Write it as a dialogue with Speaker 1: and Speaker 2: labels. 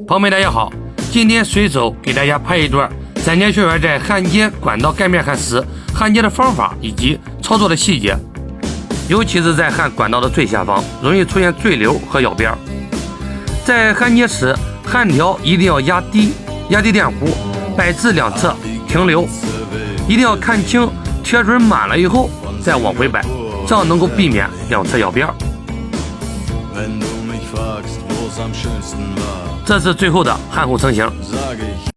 Speaker 1: 朋友们大家好，今天随手给大家拍一段3年学员在焊接管道盖面焊时焊接的方法以及操作的细节，尤其是在焊管道的最下方容易出现坠流和咬边。在焊接时，焊条一定要压低电弧，摆至两侧停留，一定要看清贴准满了以后再往回摆，这样能够避免两侧咬边。这是最后的焊后成型。